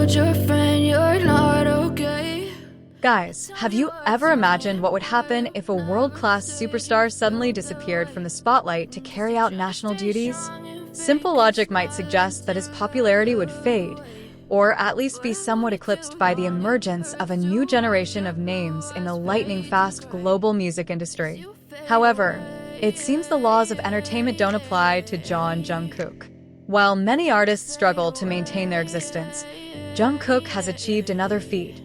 told your friend you're not okay. Guys, have you ever imagined what would happen if a world-class superstar suddenly disappeared from the spotlight to carry out national duties? Simple logic might suggest that his popularity would fade, or at least be somewhat eclipsed by the emergence of a new generation of names in the lightning-fast global music industry. However, it seems the laws of entertainment don't apply to Jungkook. While many artists struggle to maintain their existence, Jungkook has achieved another feat.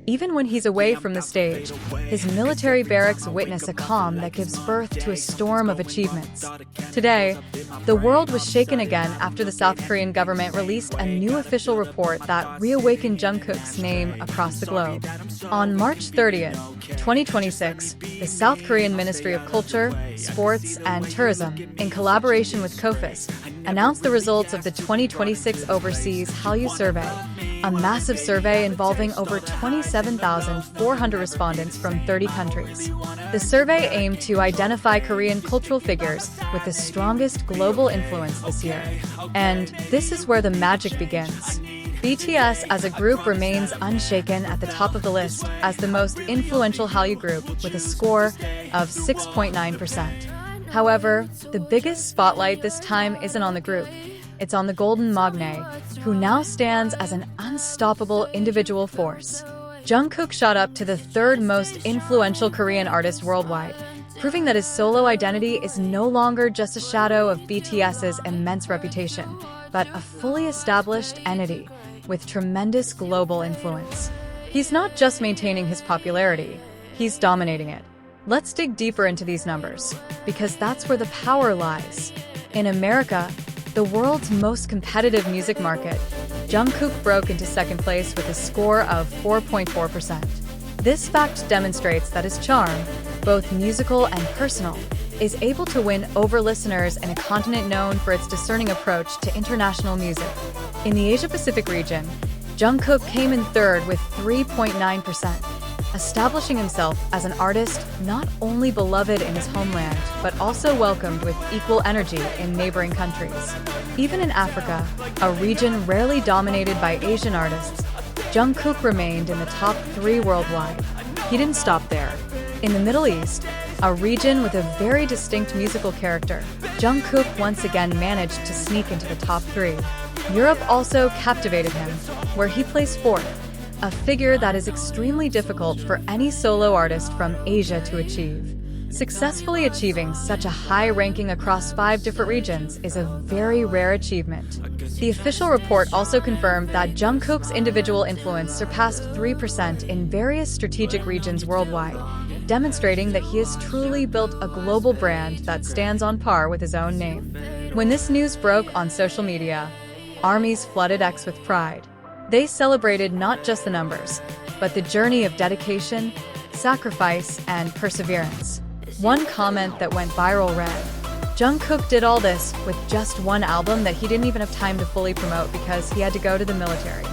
Even when he's away from the stage, his military barracks witness a calm that gives birth to a storm of achievements. Today, the world was shaken again after the South Korean government released a new official report that reawakened Jungkook's name across the globe. On March 30th, 2026, the South Korean Ministry of Culture, Sports, and Tourism, in collaboration with Kpop, announced the results of the 2026 Overseas Hallyu Survey, a massive survey involving over 27,400 respondents from 30 countries. The survey aimed to identify Korean cultural figures with the strongest global influence this year. And this is where the magic begins. BTS as a group remains unshaken at the top of the list as the most influential Hallyu group with a score of 6.9%. However, the biggest spotlight this time isn't on the group. It's on the golden Maknae, who now stands as an unstoppable individual force. Jungkook shot up to the third most influential Korean artist worldwide, proving that his solo identity is no longer just a shadow of BTS's immense reputation, but a fully established entity with tremendous global influence. He's not just maintaining his popularity, he's dominating it. Let's dig deeper into these numbers, because that's where the power lies. In America, the world's most competitive music market, Jungkook broke into second place with a score of 4.4%. This fact demonstrates that his charm, both musical and personal, is able to win over listeners in a continent known for its discerning approach to international music. In the Asia-Pacific region, Jungkook came in third with 3.9%, establishing himself as an artist not only beloved in his homeland, but also welcomed with equal energy in neighboring countries. Even in Africa, a region rarely dominated by Asian artists, Jungkook remained in the top 3 worldwide. He didn't stop there. In the Middle East, a region with a very distinct musical character, Jungkook once again managed to sneak into the top 3. Europe also captivated him, where he placed 4th, a figure that is extremely difficult for any solo artist from Asia to achieve. Successfully achieving such a high ranking across 5 different regions is a very rare achievement. The official report also confirmed that Jungkook's individual influence surpassed 3% in various strategic regions worldwide, demonstrating that he has truly built a global brand that stands on par with his own name. When this news broke on social media, armies flooded X with pride. They celebrated not just the numbers, but the journey of dedication, sacrifice, and perseverance. One comment that went viral read, "Jungkook did all this with just one album that he didn't even have time to fully promote because he had to go to the military."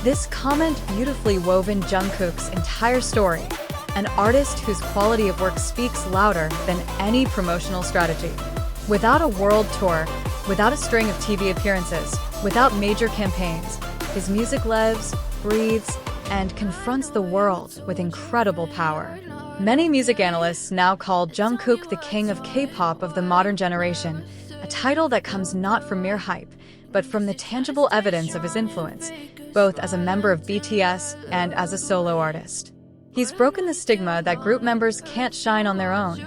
This comment beautifully wove in Jungkook's entire story, an artist whose quality of work speaks louder than any promotional strategy. Without a world tour, without a string of TV appearances, without major campaigns, his music lives, breathes, and confronts the world with incredible power. Many music analysts now call Jungkook the king of K-pop of the modern generation, a title that comes not from mere hype, but from the tangible evidence of his influence, both as a member of BTS and as a solo artist. He's broken the stigma that group members can't shine on their own,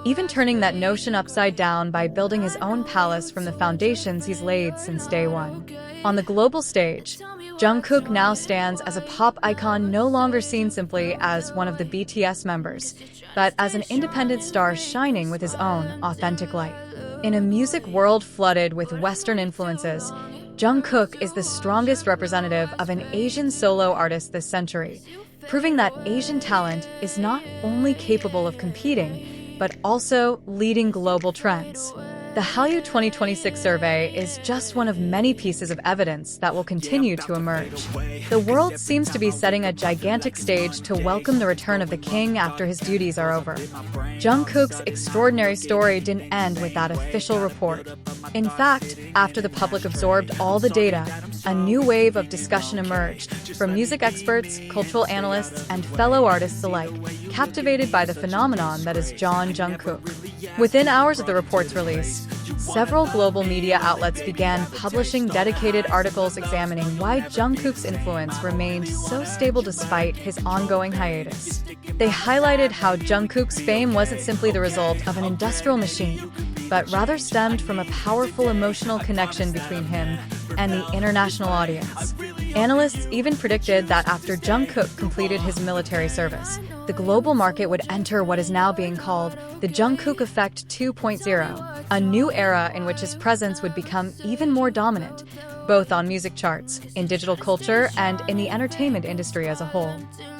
even turning that notion upside down by building his own palace from the foundations he's laid since day one. On the global stage, Jungkook now stands as a pop icon, no longer seen simply as one of the BTS members, but as an independent star shining with his own authentic light. In a music world flooded with Western influences, Jungkook is the strongest representative of an Asian solo artist this century, proving that Asian talent is not only capable of competing, but also leading global trends. The Hallyu 2026 survey is just one of many pieces of evidence that will continue to emerge. The world seems to be setting a gigantic stage to welcome the return of the king after his duties are over. Jungkook's extraordinary story didn't end with that official report. In fact, after the public absorbed all the data, a new wave of discussion emerged from music experts, cultural analysts, and fellow artists alike, captivated by the phenomenon that is Jungkook. Within hours of the report's release, several global media outlets began publishing dedicated articles examining why Jungkook's influence remained so stable despite his ongoing hiatus. They highlighted how Jungkook's fame wasn't simply the result of an industrial machine, but rather stemmed from a powerful emotional connection between him and the international audience. Analysts even predicted that after Jungkook completed his military service, the global market would enter what is now being called the Jungkook Effect 2.0, a new era in which his presence would become even more dominant, both on music charts, in digital culture, and in the entertainment industry as a whole.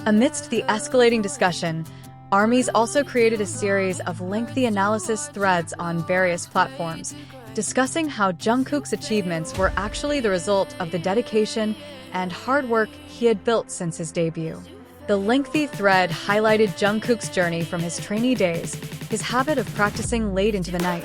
Amidst the escalating discussion, ARMYs also created a series of lengthy analysis threads on various platforms, discussing how Jungkook's achievements were actually the result of the dedication and hard work he had built since his debut. The lengthy thread highlighted Jungkook's journey from his trainee days, his habit of practicing late into the night,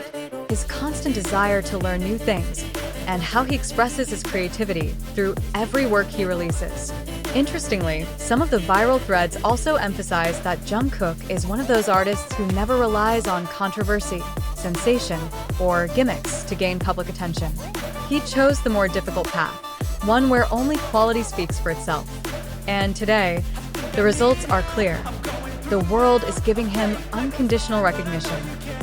his constant desire to learn new things, and how he expresses his creativity through every work he releases. Interestingly, some of the viral threads also emphasize that Jungkook is one of those artists who never relies on controversy, sensation, or gimmicks to gain public attention. He chose the more difficult path, one where only quality speaks for itself. And today, the results are clear. The world is giving him unconditional recognition.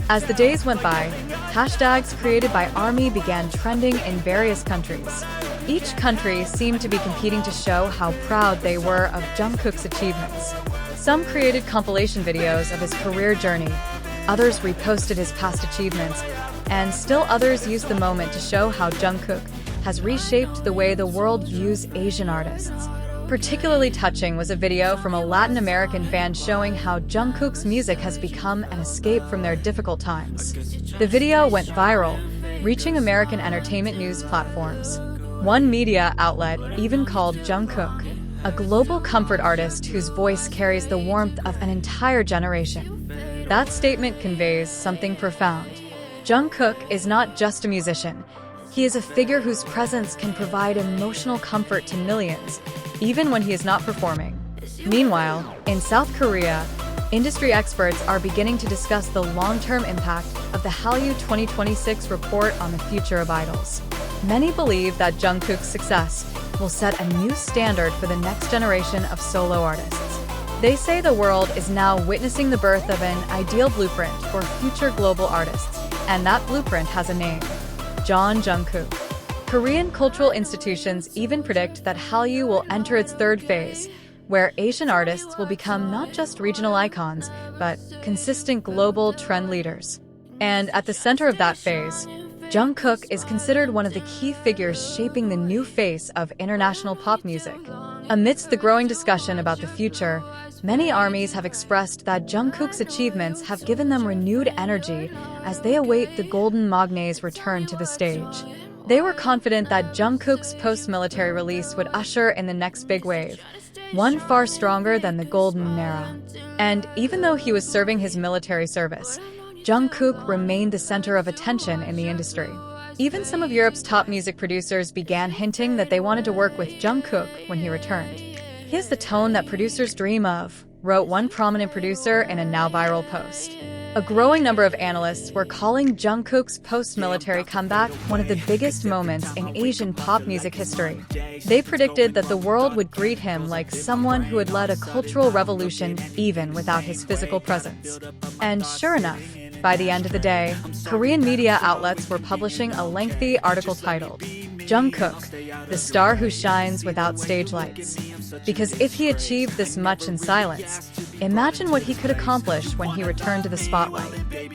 As the days went by, hashtags created by ARMY began trending in various countries. Each country seemed to be competing to show how proud they were of Jungkook's achievements. Some created compilation videos of his career journey, others reposted his past achievements, and still others used the moment to show how Jungkook has reshaped the way the world views Asian artists. Particularly touching was a video from a Latin American fan showing how Jungkook's music has become an escape from their difficult times. The video went viral, reaching American entertainment news platforms. One media outlet even called Jungkook a global comfort artist whose voice carries the warmth of an entire generation. That statement conveys something profound. Jungkook is not just a musician. He is a figure whose presence can provide emotional comfort to millions, even when he is not performing. Meanwhile, in South Korea, industry experts are beginning to discuss the long-term impact of the Hallyu 2026 report on the future of idols. Many believe that Jungkook's success will set a new standard for the next generation of solo artists. They say the world is now witnessing the birth of an ideal blueprint for future global artists, and that blueprint has a name: Jungkook. Korean cultural institutions even predict that Hallyu will enter its third phase, where Asian artists will become not just regional icons, but consistent global trend leaders. And at the center of that phase, Jungkook is considered one of the key figures shaping the new face of international pop music. Amidst the growing discussion about the future, many ARMYs have expressed that Jungkook's achievements have given them renewed energy as they await the golden Maknae's return to the stage. They were confident that Jungkook's post-military release would usher in the next big wave, one far stronger than the golden era. And even though he was serving his military service, Jungkook remained the center of attention in the industry. Even some of Europe's top music producers began hinting that they wanted to work with Jungkook when he returned. He has the tone that producers dream of, wrote one prominent producer in a now viral post. A growing number of analysts were calling Jungkook's post-military comeback one of the biggest moments in Asian pop music history. They predicted that the world would greet him like someone who had led a cultural revolution even without his physical presence. And sure enough, by the end of the day, Korean media outlets were publishing a lengthy article titled, Jungkook, the star who shines without stage lights. Because if he achieved this much in silence, imagine what he could accomplish when he returned to the spotlight.